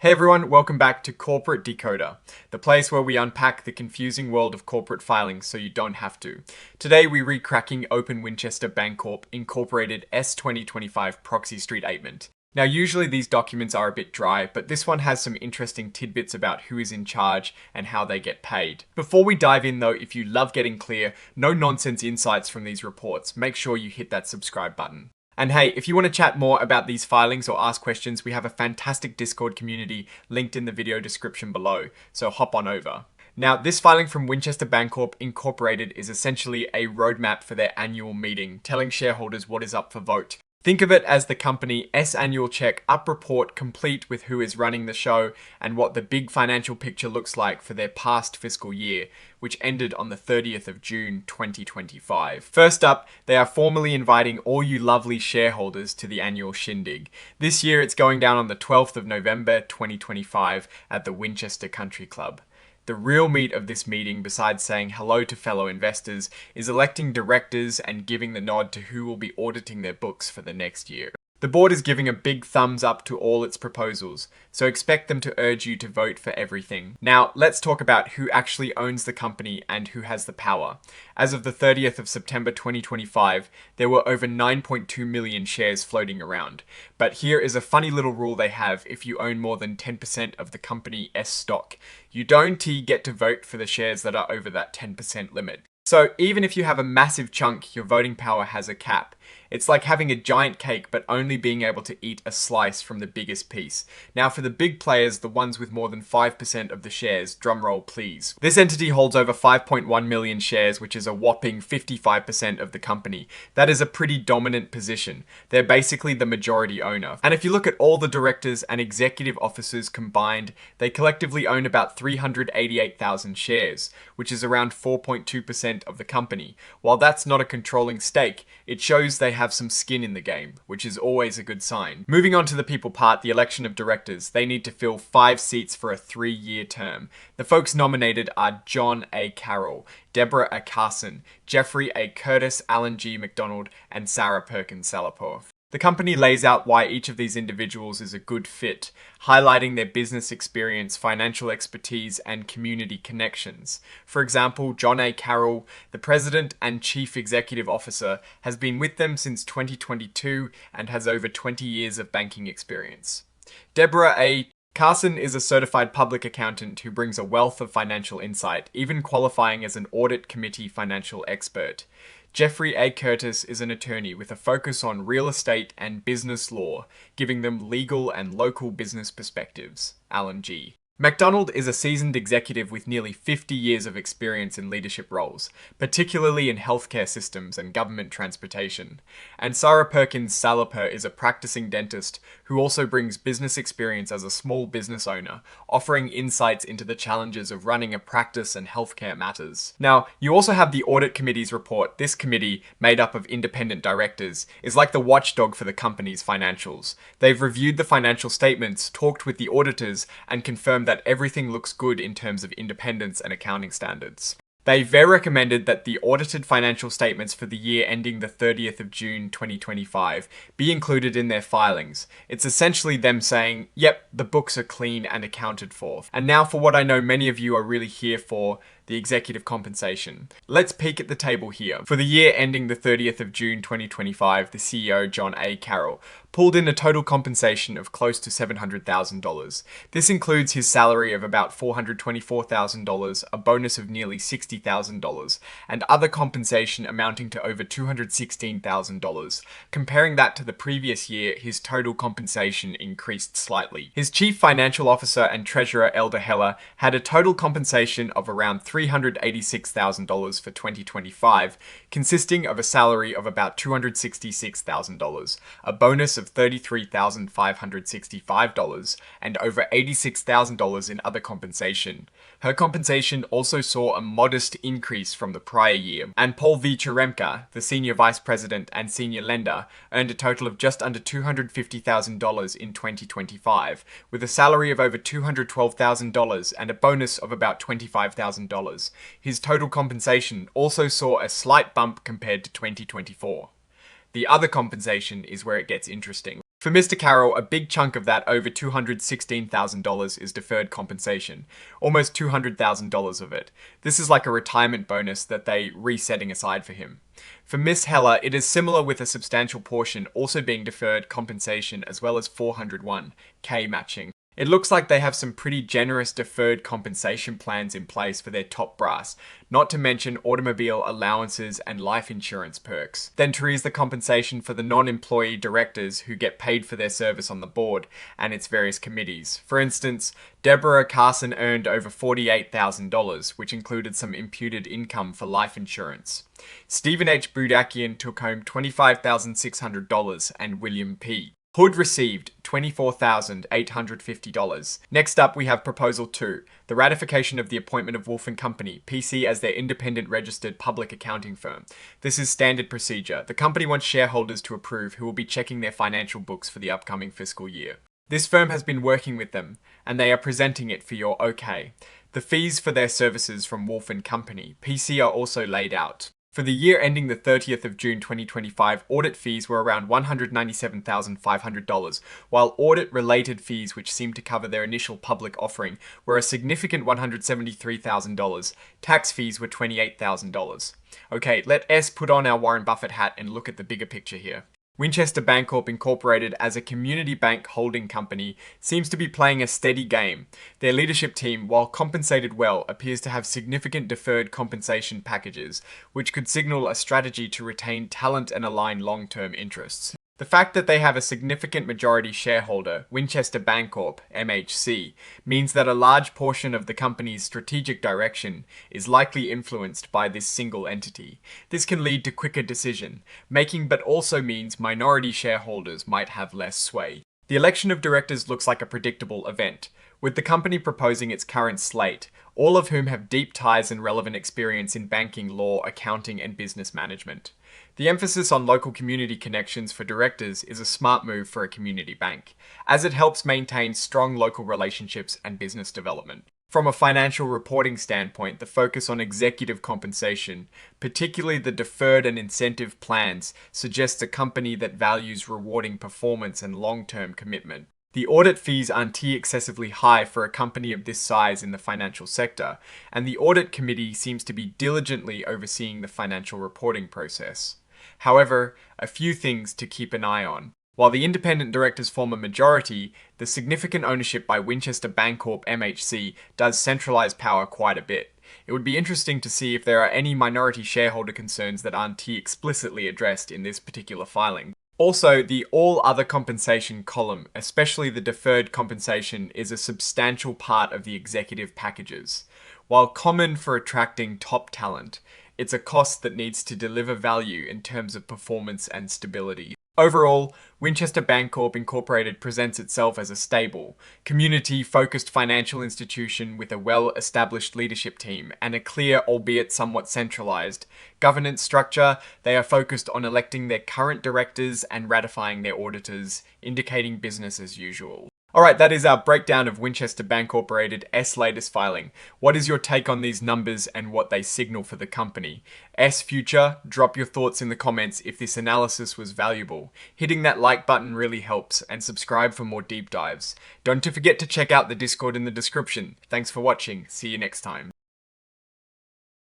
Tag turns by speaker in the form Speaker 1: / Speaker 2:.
Speaker 1: Hey everyone, welcome back to Corporate Decoder, the place where we unpack the confusing world of corporate filings so you don't have to. Today we're recracking open Winchester Bancorp Incorporated S2025 Proxy Statement. Now usually these documents are a bit dry, but this one has some interesting tidbits about who is in charge and how they get paid. Before we dive in though, if you love getting clear, no nonsense insights from these reports, make sure you hit that subscribe button. And hey, if you want to chat more about these filings or ask questions, we have a fantastic Discord community linked in the video description below, so hop on over. Now, this filing from Winchester Bancorp Incorporated is essentially a roadmap for their annual meeting, telling shareholders what is up for vote. Think of it as the company annual check up report complete with who is running the show and what the big financial picture looks like for their past fiscal year, which ended on the 30th of June 2025. First up, they are formally inviting all you lovely shareholders to the annual shindig. This year it's going down on the 12th of November 2025 at the Winchester Country Club. The real meat of this meeting, besides saying hello to fellow investors, is electing directors and giving the nod to who will be auditing their books for the next year. The board is giving a big thumbs up to all its proposals, so expect them to urge you to vote for everything. Now, let's talk about who actually owns the company and who has the power. As of the 30th of September 2025, there were over 9.2 million shares floating around. But here is a funny little rule they have if you own more than 10% of the company S stock. You don't get to vote for the shares that are over that 10% limit. So even if you have a massive chunk, your voting power has a cap. It's like having a giant cake but only being able to eat a slice from the biggest piece. Now for the big players, the ones with more than 5% of the shares, drumroll please. This entity holds over 5.1 million shares, which is a whopping 55% of the company. That is a pretty dominant position. They're basically the majority owner. And if you look at all the directors and executive officers combined, they collectively own about 388,000 shares, which is around 4.2% of the company. While that's not a controlling stake, it shows they have some skin in the game, which is always a good sign. Moving on to the people part, the election of directors. They need to fill 5 seats for a 3-year term. The folks nominated are John A. Carroll, Deborah A. Carson, Jeffrey A. Curtis, Alan G. McDonald, and Sarah Perkins Salaporth. The company lays out why each of these individuals is a good fit, highlighting their business experience, financial expertise, and community connections. For example, John A. Carroll, the president and chief executive officer, has been with them since 2022 and has over 20 years of banking experience. Deborah A. Carson is a certified public accountant who brings a wealth of financial insight, even qualifying as an audit committee financial expert. Jeffrey A. Curtis is an attorney with a focus on real estate and business law, giving them legal and local business perspectives. Alan G. McDonald is a seasoned executive with nearly 50 years of experience in leadership roles, particularly in healthcare systems and government transportation. And Sarah Perkins Salaporth is a practicing dentist who also brings business experience as a small business owner, offering insights into the challenges of running a practice and healthcare matters. Now, you also have the audit committee's report. This committee, made up of independent directors, is like the watchdog for the company's financials. They've reviewed the financial statements, talked with the auditors, and confirmed that everything looks good in terms of independence and accounting standards. They recommended that the audited financial statements for the year ending the 30th of June 2025 be included in their filings. It's essentially them saying, yep, the books are clean and accounted for. And now for what I know many of you are really here for, the executive compensation. Let's peek at the table here. For the year ending the 30th of June 2025, the CEO, John A. Carroll, pulled in a total compensation of close to $700,000. This includes his salary of about $424,000, a bonus of nearly $60,000, and other compensation amounting to over $216,000. Comparing that to the previous year, his total compensation increased slightly. His chief financial officer and treasurer, Elder Heller, had a total compensation of around $386,000 for 2025, consisting of a salary of about $266,000, a bonus of $33,565, and over $86,000 in other compensation. Her compensation also saw a modest increase from the prior year, and Paul V. Cheremka, the senior vice president and senior lender, earned a total of just under $250,000 in 2025, with a salary of over $212,000 and a bonus of about $25,000. His total compensation also saw a slight bump compared to 2024. The other compensation is where it gets interesting. For Mr. Carroll, a big chunk of that, over $216,000, is deferred compensation, almost $200,000 of it. This is like a retirement bonus that they resetting aside for him. For Miss Heller, it is similar, with a substantial portion also being deferred compensation as well as 401k matching. It looks like they have some pretty generous deferred compensation plans in place for their top brass, not to mention automobile allowances and life insurance perks. Then to raise the compensation for the non-employee directors who get paid for their service on the board and its various committees. For instance, Deborah Carson earned over $48,000, which included some imputed income for life insurance. Stephen H. Budakian took home $25,600, and William P. Hood received $24,850. Next up, we have Proposal 2, the ratification of the appointment of Wolf & Company, PC, as their independent registered public accounting firm. This is standard procedure. The company wants shareholders to approve, who will be checking their financial books for the upcoming fiscal year. This firm has been working with them, and they are presenting it for your okay. The fees for their services from Wolf & Company, PC, are also laid out. For the year ending the 30th of June 2025, audit fees were around $197,500, while audit-related fees, which seemed to cover their initial public offering, were a significant $173,000. Tax fees were $28,000. Okay, let S put on our Warren Buffett hat and look at the bigger picture here. Winchester Bancorp Incorporated, as a community bank holding company, seems to be playing a steady game. Their leadership team, while compensated well, appears to have significant deferred compensation packages, which could signal a strategy to retain talent and align long-term interests. The fact that they have a significant majority shareholder, Winchester Bancorp, MHC, means that a large portion of the company's strategic direction is likely influenced by this single entity. This can lead to quicker decision making, but also means minority shareholders might have less sway. The election of directors looks like a predictable event, with the company proposing its current slate, all of whom have deep ties and relevant experience in banking, law, accounting, and business management. The emphasis on local community connections for directors is a smart move for a community bank, as it helps maintain strong local relationships and business development. From a financial reporting standpoint, the focus on executive compensation, particularly the deferred and incentive plans, suggests a company that values rewarding performance and long-term commitment. The audit fees aren't excessively high for a company of this size in the financial sector, and the audit committee seems to be diligently overseeing the financial reporting process. However, a few things to keep an eye on. While the independent directors form a majority, the significant ownership by Winchester Bancorp MHC does centralize power quite a bit. It would be interesting to see if there are any minority shareholder concerns that aren't explicitly addressed in this particular filing. Also, the all other compensation column, especially the deferred compensation, is a substantial part of the executive packages. While common for attracting top talent, it's a cost that needs to deliver value in terms of performance and stability. Overall, Winchester Bancorp Incorporated presents itself as a stable, community-focused financial institution with a well-established leadership team and a clear, albeit somewhat centralized, governance structure. They are focused on electing their current directors and ratifying their auditors, indicating business as usual. Alright, that is our breakdown of Winchester Bancorporated S latest filing. What is your take on these numbers and what they signal for the company? S Future, drop your thoughts in the comments if this analysis was valuable. Hitting that like button really helps, and subscribe for more deep dives. Don't forget to check out the Discord in the description. Thanks for watching, see you next time.